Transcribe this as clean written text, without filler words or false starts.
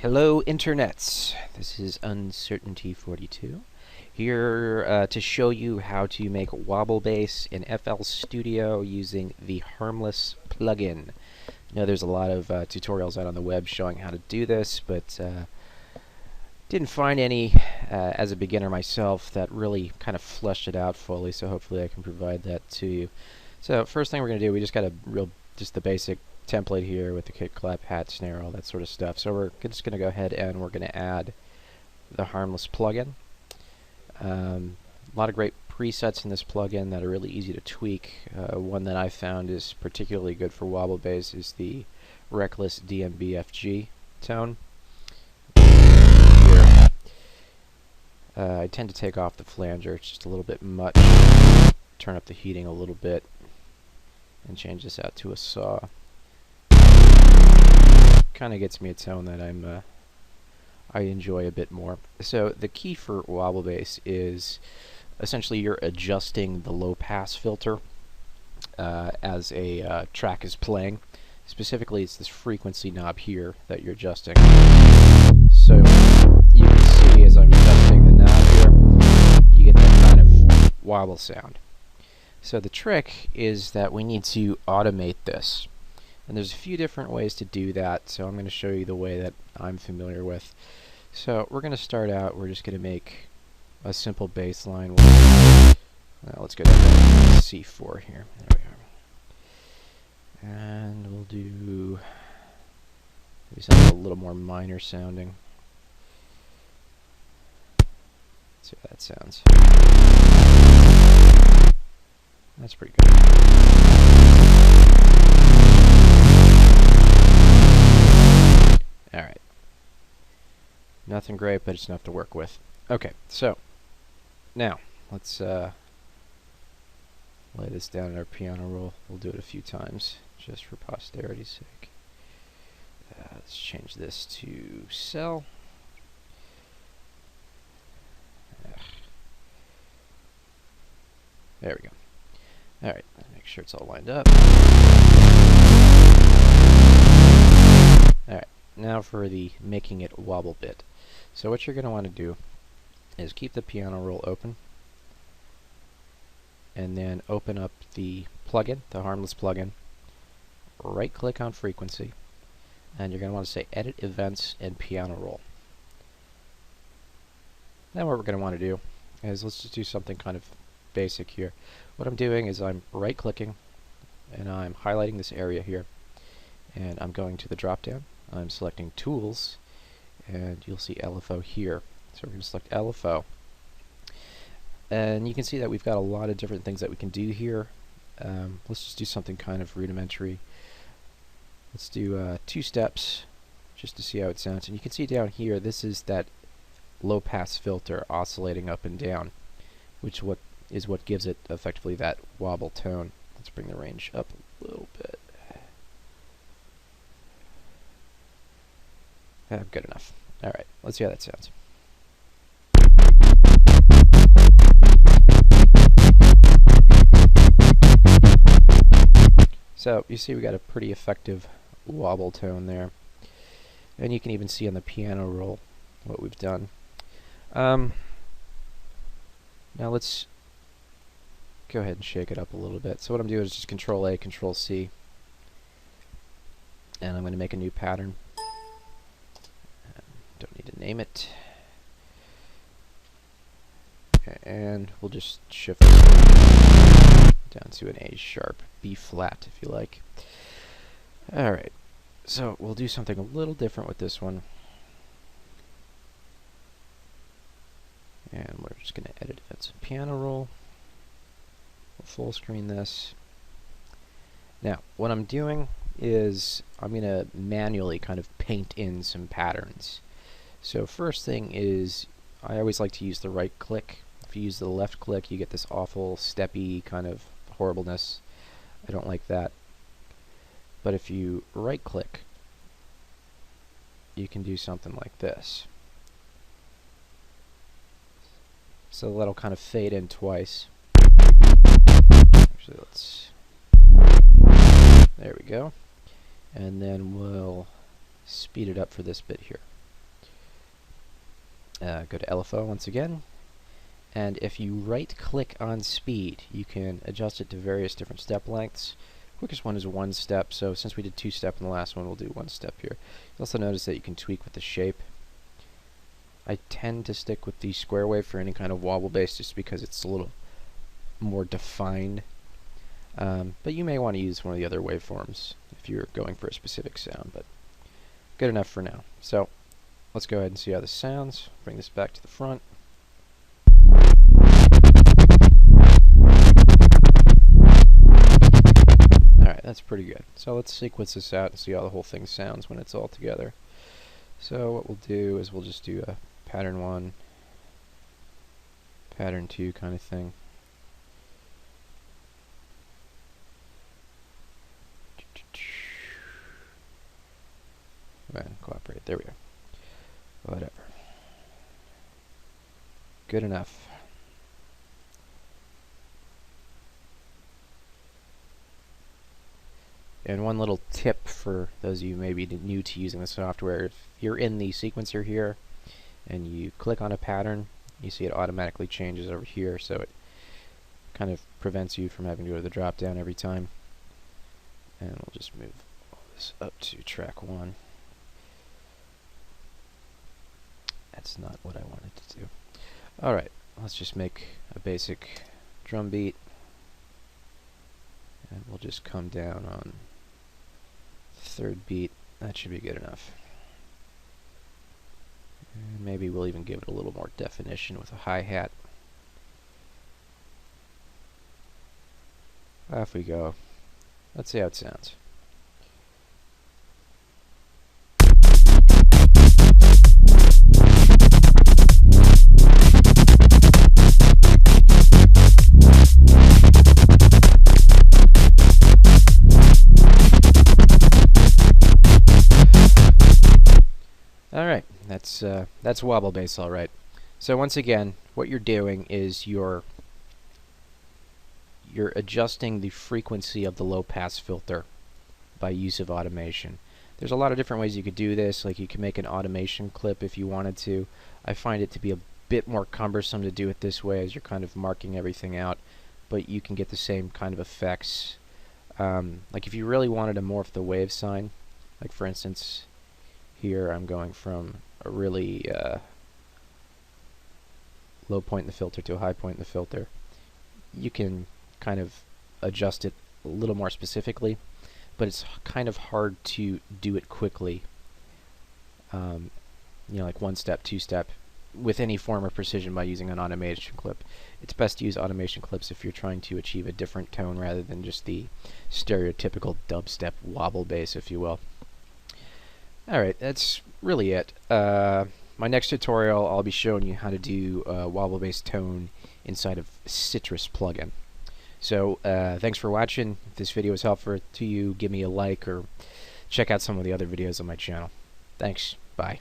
Hello, internets. This is Uncertainty42 here to show you how to make Wobble Bass in FL Studio using the Harmless plugin. I know there's a lot of tutorials out on the web showing how to do this, but didn't find any as a beginner myself that really kind of fleshed it out fully, so hopefully I can provide that to you. So first thing we're going to do, we just got just the basic template here with the kick, clap, hat, snare, all that sort of stuff. So we're just going to go ahead and we're going to add the Harmless plugin. A lot of great presets in this plugin that are really easy to tweak. One that I found is particularly good for Wobble Bass is the Reckless DMBFG tone. Here, I tend to take off the flanger, it's just a little bit much. Turn up the heating a little bit and change this out to a saw. Kind of gets me a tone that I enjoy a bit more. So the key for Wobble Bass is essentially you're adjusting the low pass filter as a track is playing. Specifically, it's this frequency knob here that you're adjusting. So you can see as I'm adjusting the knob here, you get that kind of wobble sound. So the trick is that we need to automate this. And there's a few different ways to do that, so I'm going to show you the way that I'm familiar with. So we're going to start out, we're just going to make a simple bass line. Let's go down to C4 here. There we are. And we'll do maybe something a little more minor sounding. Let's see how that sounds. That's pretty good. Alright. Nothing great, but it's enough to work with. Okay, so now let's lay this down in our piano roll. We'll do it a few times just for posterity's sake. Let's change this to cell. There we go. Alright, make sure it's all lined up. Alright, now for the making it wobble bit. So what you're going to want to do is keep the piano roll open and then open up the plugin, the Harmless plugin, right click on frequency, and you're going to want to say edit events and piano roll. Then what we're going to want to do is let's just do something kind of basic here. What I'm doing is I'm right clicking and I'm highlighting this area here, and I'm going to the drop down. I'm selecting tools and you'll see LFO here. So we're going to select LFO. And you can see that we've got a lot of different things that we can do here. Let's just do something kind of rudimentary. Let's do 2 steps just to see how it sounds. And you can see down here, this is that low pass filter oscillating up and down, which is what gives it effectively that wobble tone. Let's bring the range up a little bit. Good enough. Alright, let's see how that sounds. So you see we got a pretty effective wobble tone there. And you can even see on the piano roll what we've done. Now let's go ahead and shake it up a little bit. So what I'm doing is just Control A, Control C. And I'm going to make a new pattern. Don't need to name it. And we'll just shift this down to an A sharp, B flat if you like. Alright, so we'll do something a little different with this one. And we're just going to edit events and piano roll. We'll full screen this. Now, what I'm doing is I'm going to manually kind of paint in some patterns. So first thing is, I always like to use the right click. If you use the left click, you get this awful steppy kind of horribleness. I don't like that. But if you right click, you can do something like this. So that'll kind of fade in twice. Actually, there we go. And then we'll speed it up for this bit here. Go to LFO once again, and if you right-click on speed, you can adjust it to various different step lengths. Quickest one is 1 step, so since we did 2 step in the last one, we'll do 1 step here. You'll also notice that you can tweak with the shape. I tend to stick with the square wave for any kind of wobble bass just because it's a little more defined. But you may want to use one of the other waveforms if you're going for a specific sound, but good enough for now. So let's go ahead and see how this sounds. Bring this back to the front. Alright, that's pretty good. So let's sequence this out and see how the whole thing sounds when it's all together. So what we'll do is we'll just do a pattern 1, pattern 2 kind of thing. Go ahead and cooperate. There we go. Whatever. Good enough. And one little tip for those of you maybe new to using the software, if you're in the sequencer here and you click on a pattern, you see it automatically changes over here, so it kind of prevents you from having to go to the drop down every time. And we'll just move all this up to track 1. That's not what I wanted to do. Alright, let's just make a basic drum beat. And we'll just come down on the 3rd beat. That should be good enough. And maybe we'll even give it a little more definition with a hi-hat. Off we go. Let's see how it sounds. Alright, that's wobble bass alright. So once again, what you're doing is you're adjusting the frequency of the low pass filter by use of automation. There's a lot of different ways you could do this, like you can make an automation clip if you wanted to. I find it to be a bit more cumbersome to do it this way as you're kind of marking everything out, but you can get the same kind of effects. Like if you really wanted to morph the wave sign, like for instance here I'm going from a really low point in the filter to a high point in the filter. You can kind of adjust it a little more specifically, but it's kind of hard to do it quickly. You know, like 1 step, 2 step, with any form of precision by using an automation clip. It's best to use automation clips if you're trying to achieve a different tone rather than just the stereotypical dubstep wobble bass, if you will. Alright, that's really it. My next tutorial, I'll be showing you how to do wobble bass tone inside of Citrus plugin. So, thanks for watching. If this video was helpful to you, give me a like or check out some of the other videos on my channel. Thanks. Bye.